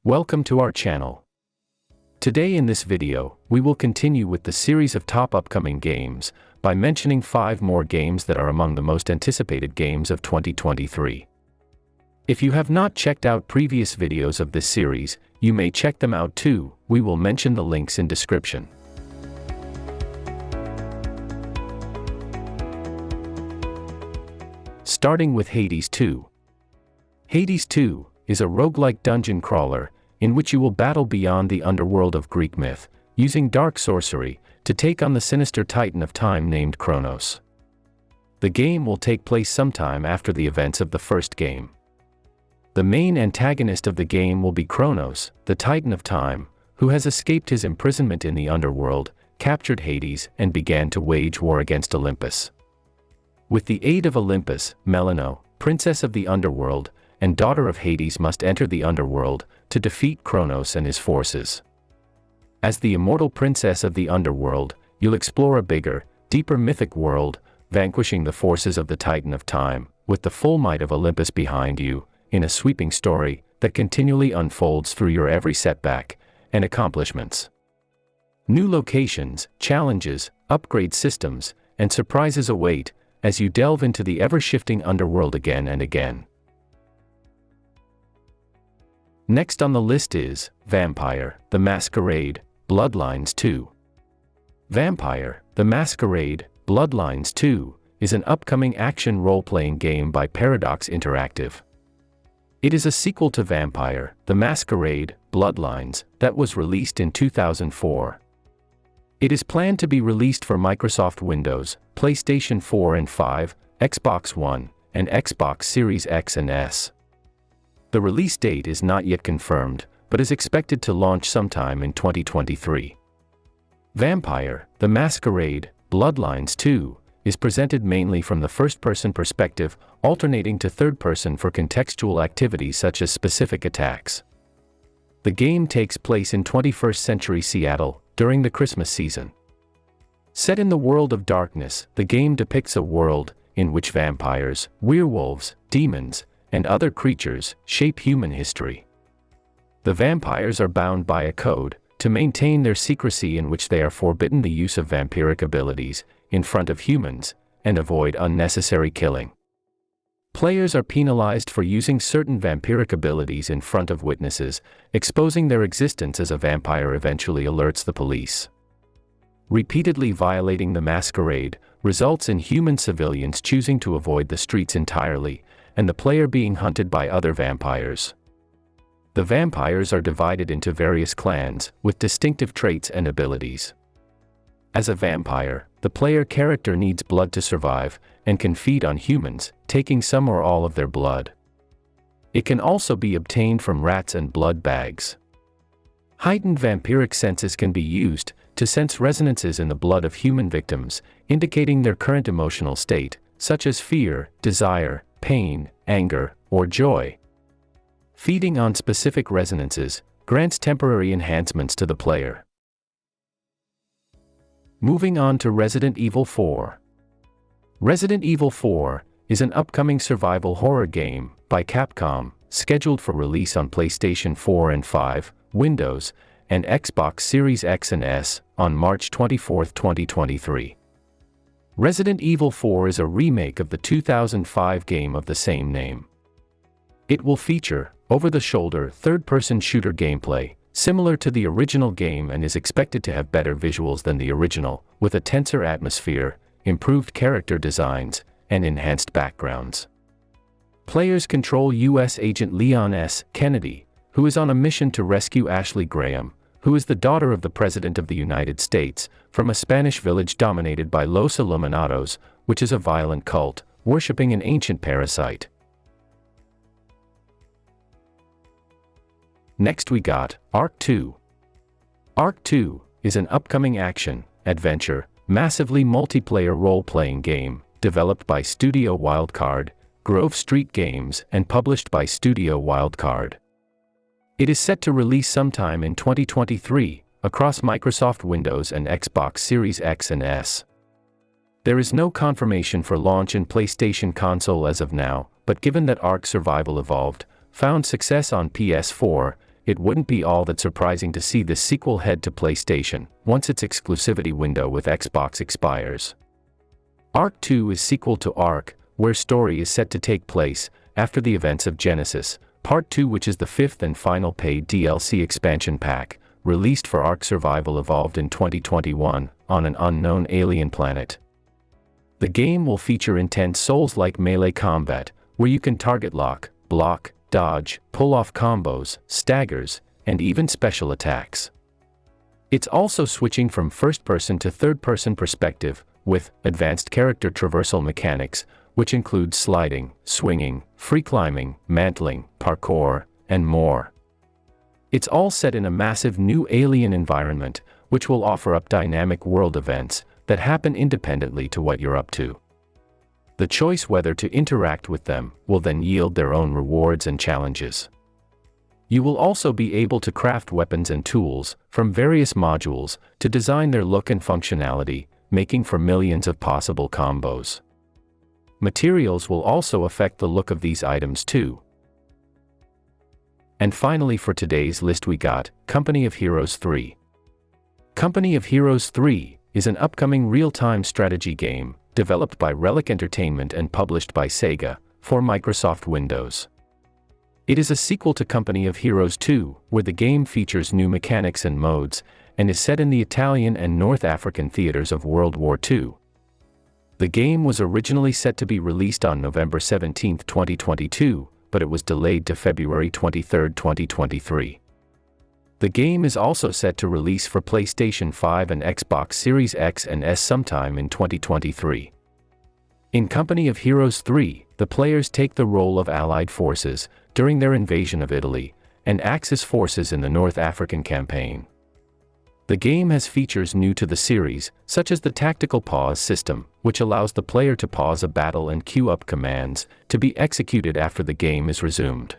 Welcome to our channel. Today in this video, we will continue with the series of top upcoming games by mentioning 5 more games that are among the most anticipated games of 2023. If you have not checked out previous videos of this series, you may check them out too. We will mention the links in description. Starting with Hades 2. Hades 2 is a roguelike dungeon crawler, in which you will battle beyond the underworld of Greek myth, using dark sorcery, to take on the sinister titan of time named Kronos. The game will take place sometime after the events of the first game. The main antagonist of the game will be Kronos, the titan of time, who has escaped his imprisonment in the underworld, captured Hades, and began to wage war against Olympus. With the aid of Olympus, Melino, princess of the underworld, and daughter of Hades, must enter the underworld to defeat Kronos and his forces. As the immortal princess of the underworld, you'll explore a bigger, deeper mythic world, vanquishing the forces of the Titan of Time, with the full might of Olympus behind you, in a sweeping story that continually unfolds through your every setback and accomplishments. New locations, challenges, upgrade systems, and surprises await as you delve into the ever-shifting underworld again and again. Next on the list is Vampire: The Masquerade, Bloodlines 2. Vampire: The Masquerade, Bloodlines 2 is an upcoming action role-playing game by Paradox Interactive. It is a sequel to Vampire: The Masquerade, Bloodlines, that was released in 2004. It is planned to be released for Microsoft Windows, PlayStation 4 and 5, Xbox One, and Xbox Series X and S. The release date is not yet confirmed, but is expected to launch sometime in 2023. Vampire: The Masquerade, Bloodlines 2 is presented mainly from the first-person perspective, alternating to third-person for contextual activities such as specific attacks. The game takes place in 21st century Seattle, during the Christmas season. Set in the world of darkness, the game depicts a world in which vampires, werewolves, demons, and other creatures shape human history. The vampires are bound by a code to maintain their secrecy, in which they are forbidden the use of vampiric abilities in front of humans and avoid unnecessary killing. Players are penalized for using certain vampiric abilities in front of witnesses, exposing their existence as a vampire eventually alerts the police. Repeatedly violating the masquerade results in human civilians choosing to avoid the streets entirely, and the player being hunted by other vampires. The vampires are divided into various clans, with distinctive traits and abilities. As a vampire, the player character needs blood to survive, and can feed on humans, taking some or all of their blood. It can also be obtained from rats and blood bags. Heightened vampiric senses can be used to sense resonances in the blood of human victims, indicating their current emotional state, such as fear, desire, pain, anger, or joy. Feeding on specific resonances grants temporary enhancements to the player. Moving on to Resident Evil 4. Resident Evil 4 is an upcoming survival horror game by Capcom, scheduled for release on PlayStation 4 and 5, Windows, and Xbox Series X and S on March 24, 2023. Resident Evil 4 is a remake of the 2005 game of the same name. It will feature over-the-shoulder third-person shooter gameplay, similar to the original game, and is expected to have better visuals than the original, with a tenser atmosphere, improved character designs, and enhanced backgrounds. Players control U.S. Agent Leon S. Kennedy, who is on a mission to rescue Ashley Graham, who is the daughter of the President of the United States, from a Spanish village dominated by Los Illuminados, which is a violent cult, worshipping an ancient parasite. Next we got Ark 2. Ark 2 is an upcoming action, adventure, massively multiplayer role-playing game, developed by Studio Wildcard, Grove Street Games, and published by Studio Wildcard. It is set to release sometime in 2023, across Microsoft Windows and Xbox Series X and S. There is no confirmation for launch in PlayStation console as of now, but given that Ark Survival Evolved found success on PS4, it wouldn't be all that surprising to see this sequel head to PlayStation once its exclusivity window with Xbox expires. Ark 2 is sequel to Ark, where story is set to take place after the events of Genesis, Part 2, which is the fifth and final paid DLC expansion pack, released for Ark Survival Evolved in 2021, on an unknown alien planet. The game will feature intense Souls-like melee combat, where you can target lock, block, dodge, pull off combos, staggers, and even special attacks. It's also switching from first-person to third-person perspective, with advanced character traversal mechanics, which include sliding, swinging, free climbing, mantling, parkour, and more. It's all set in a massive new alien environment, which will offer up dynamic world events that happen independently to what you're up to. The choice whether to interact with them will then yield their own rewards and challenges. You will also be able to craft weapons and tools from various modules to design their look and functionality, making for millions of possible combos. Materials will also affect the look of these items too. And finally, for today's list we got Company of Heroes 3. Company of Heroes 3 is an upcoming real-time strategy game developed by Relic Entertainment and published by Sega for Microsoft Windows. It is a sequel to Company of Heroes 2, where the game features new mechanics and modes, and is set in the Italian and North African theaters of World War II. The game was originally set to be released on November 17, 2022, but it was delayed to February 23, 2023. The game is also set to release for PlayStation 5 and Xbox Series X and S sometime in 2023. In Company of Heroes 3, the players take the role of Allied forces during their invasion of Italy, and Axis forces in the North African campaign. The game has features new to the series, such as the tactical pause system, which allows the player to pause a battle and queue up commands to be executed after the game is resumed.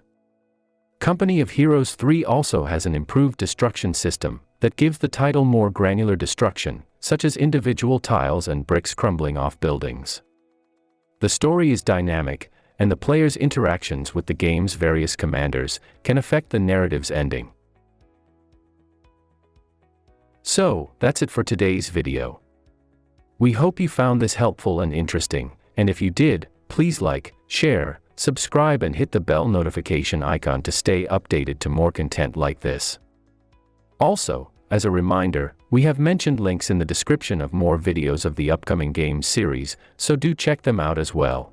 Company of Heroes 3 also has an improved destruction system that gives the title more granular destruction, such as individual tiles and bricks crumbling off buildings. The story is dynamic, and the player's interactions with the game's various commanders can affect the narrative's ending. So, that's it for today's video. We hope you found this helpful and interesting, and if you did, please like, share, subscribe and hit the bell notification icon to stay updated to more content like this. Also, as a reminder, we have mentioned links in the description of more videos of the upcoming games series, so do check them out as well.